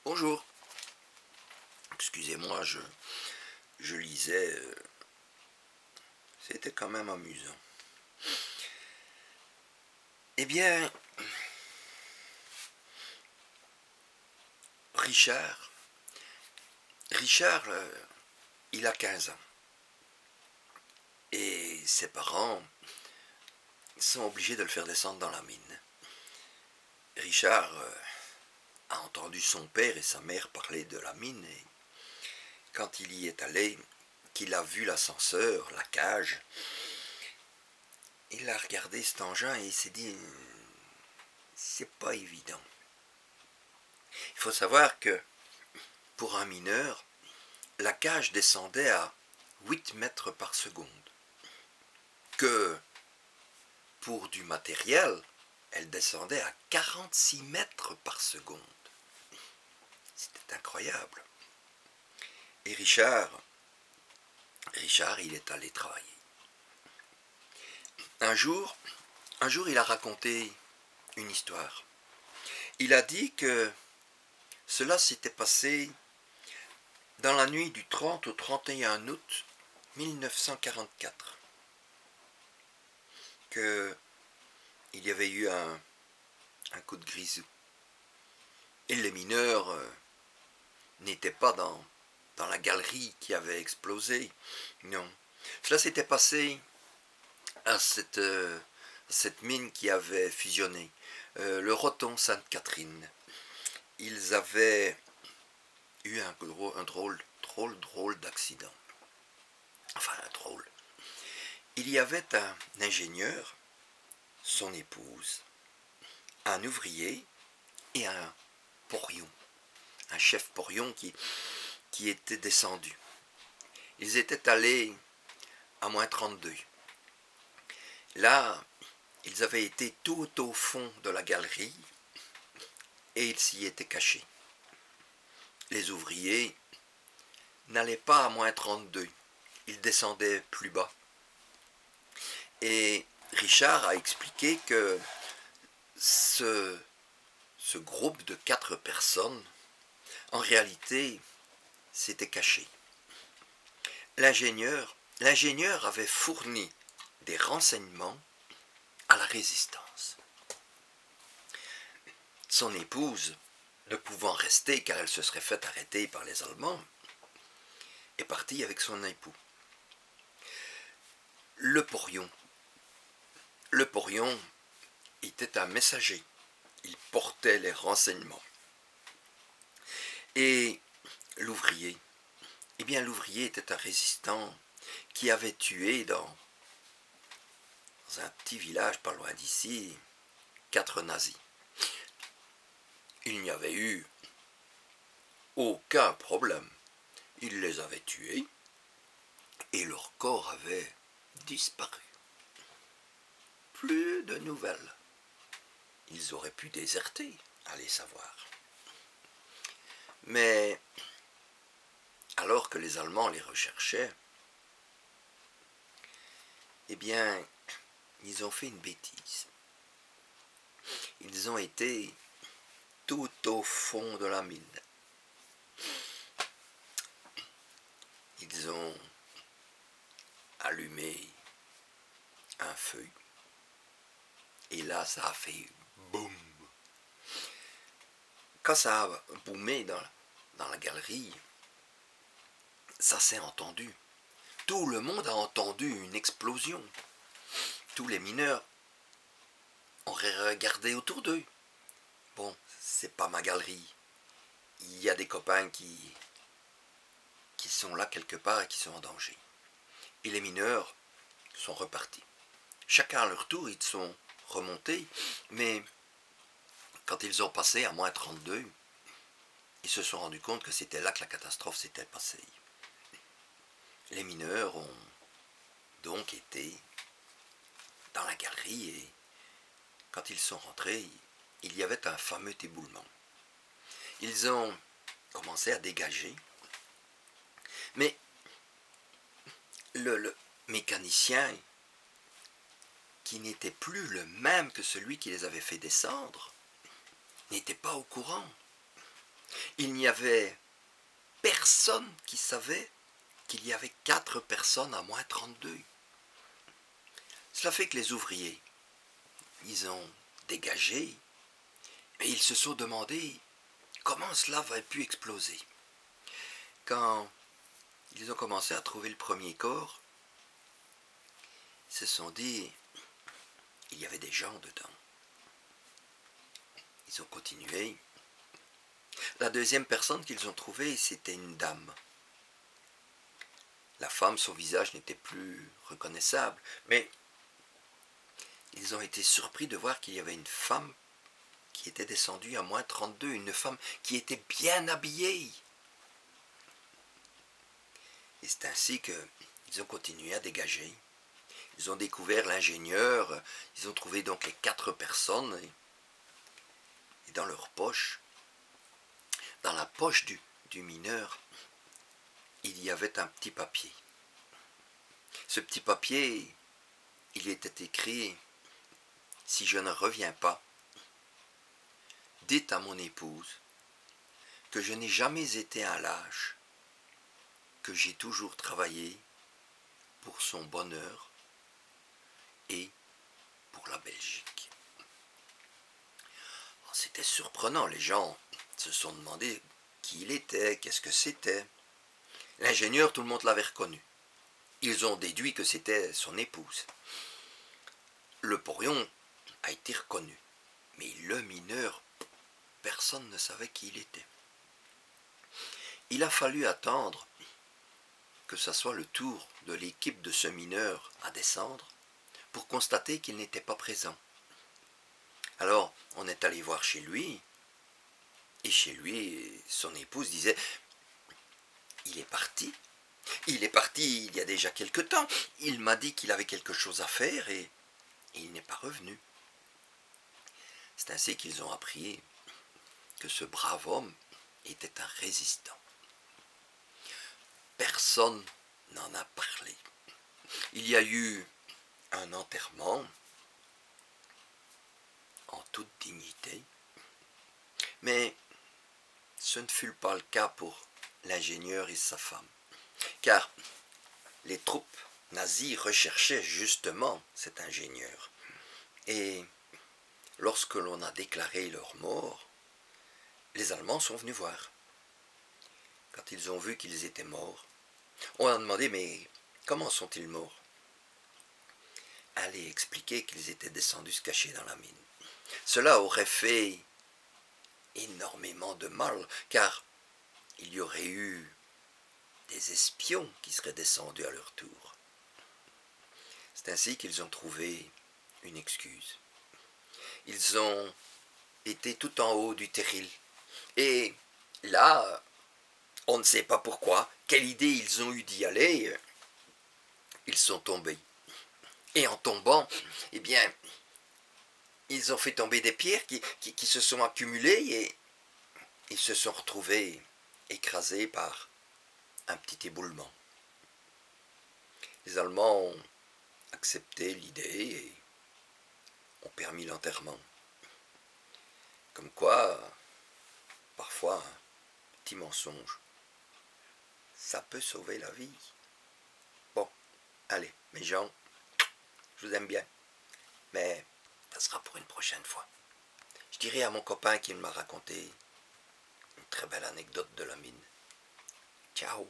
Bonjour, excusez-moi, je lisais, c'était quand même amusant. Eh bien, Richard, Richard, il a 15 ans et ses parents sont obligés de le faire descendre dans la mine. Richard a entendu son père et sa mère parler de la mine et quand il y est allé, qu'il a vu l'ascenseur, la cage, il a regardé cet engin et il s'est dit c'est pas évident. Il faut savoir que pour un mineur, la cage descendait à 8 mètres par seconde. Que pour du matériel, elle descendait à 46 mètres par seconde. C'était incroyable. Et Richard, il est allé travailler. Un jour, il a raconté une histoire. Il a dit que cela s'était passé dans la nuit du 30 au 31 août 1944. Qu'il y avait eu un coup de grisou. Et les mineurs n'étaient pas dans la galerie qui avait explosé. Non. Cela s'était passé à cette mine qui avait fusionné. Le Roton Sainte-Catherine. Ils avaient eu un drôle d'accident. Enfin, un drôle. Il y avait un ingénieur, son épouse, un ouvrier et un porion. Un chef porion qui était descendu. Ils étaient allés à moins 32. Là, ils avaient été tout au fond de la galerie et ils s'y étaient cachés. Les ouvriers n'allaient pas à moins 32, ils descendaient plus bas. Et Richard a expliqué que ce groupe de 4 personnes, en réalité, s'était caché. L'ingénieur avait fourni des renseignements à la résistance. Son épouse, ne pouvant rester car elle se serait fait arrêter par les Allemands, est partie avec son époux. Le porion était un messager. Il portait les renseignements. Et l'ouvrier, l'ouvrier était un résistant qui avait tué dans un petit village pas loin d'ici 4 nazis. Il n'y avait eu aucun problème. Il les avait tués et leur corps avait disparu. Plus de nouvelles. Ils auraient pu déserter, allez savoir. Mais alors que les Allemands les recherchaient, eh bien, ils ont fait une bêtise. Ils ont été tout au fond de la mine. Ils ont allumé un feu. Et là, ça a fait boum. Quand ça a boumé dans la galerie, ça s'est entendu. Tout le monde a entendu une explosion. Tous les mineurs auraient regardé autour d'eux. Bon, c'est pas ma galerie. Il y a des copains qui sont là quelque part et qui sont en danger. Et les mineurs sont repartis. Chacun à leur tour, ils sont remontés, mais quand ils ont passé à moins 32, ils se sont rendus compte que c'était là que la catastrophe s'était passée. Les mineurs ont donc été dans la galerie et quand ils sont rentrés, il y avait un fameux éboulement. Ils ont commencé à dégager, mais le mécanicien, qui n'était plus le même que celui qui les avait fait descendre, n'était pas au courant. Il n'y avait personne qui savait qu'il y avait 4 personnes à moins 32. Cela fait que les ouvriers, ils ont dégagé, et ils se sont demandé comment cela avait pu exploser. Quand ils ont commencé à trouver le premier corps, ils se sont dit, il y avait des gens dedans. Ils ont continué. La deuxième personne qu'ils ont trouvée, c'était une dame. La femme, son visage n'était plus reconnaissable, mais ils ont été surpris de voir qu'il y avait une femme qui était descendue à moins 32, une femme qui était bien habillée. Et c'est ainsi qu'ils ont continué à dégager. Ils ont découvert l'ingénieur, ils ont trouvé donc les 4 personnes, et dans leur poche, dans la poche du mineur, il y avait un petit papier. Ce petit papier, il était écrit « Si je ne reviens pas, dites à mon épouse que je n'ai jamais été un lâche, que j'ai toujours travaillé pour son bonheur et pour la Belgique. » C'était surprenant, les gens se sont demandé qui il était, qu'est-ce que c'était. L'ingénieur, tout le monde l'avait reconnu. Ils ont déduit que c'était son épouse. Le porion a été reconnu, mais le mineur, personne ne savait qui il était. Il a fallu attendre que ce soit le tour de l'équipe de ce mineur à descendre pour constater qu'il n'était pas présent. Alors, on est allé voir chez lui, et chez lui, son épouse disait « Il est parti il y a déjà quelque temps. Il m'a dit qu'il avait quelque chose à faire et il n'est pas revenu. » C'est ainsi qu'ils ont appris que ce brave homme était un résistant. Personne n'en a parlé. Il y a eu un enterrement en toute dignité, mais ce ne fut pas le cas pour l'ingénieur et sa femme, car les troupes nazies recherchaient justement cet ingénieur. Et lorsque l'on a déclaré leur mort, les Allemands sont venus voir. Quand ils ont vu qu'ils étaient morts, on a demandé « Mais comment sont-ils morts ?» Allez expliquer qu'ils étaient descendus se cacher dans la mine. Cela aurait fait énormément de mal, car il y aurait eu des espions qui seraient descendus à leur tour. C'est ainsi qu'ils ont trouvé une excuse. Ils ont été tout en haut du terril. Et là, on ne sait pas pourquoi, quelle idée ils ont eu d'y aller, ils sont tombés. Et en tombant, eh bien, ils ont fait tomber des pierres qui se sont accumulées et ils se sont retrouvés écrasés par un petit éboulement. Les Allemands ont accepté l'idée et ont permis l'enterrement. Comme quoi, parfois, un petit mensonge, ça peut sauver la vie. Bon, allez, mes gens, je vous aime bien, mais ça sera pour une prochaine fois. Je dirai à mon copain qu'il m'a raconté une très belle anecdote de la mine. Ciao.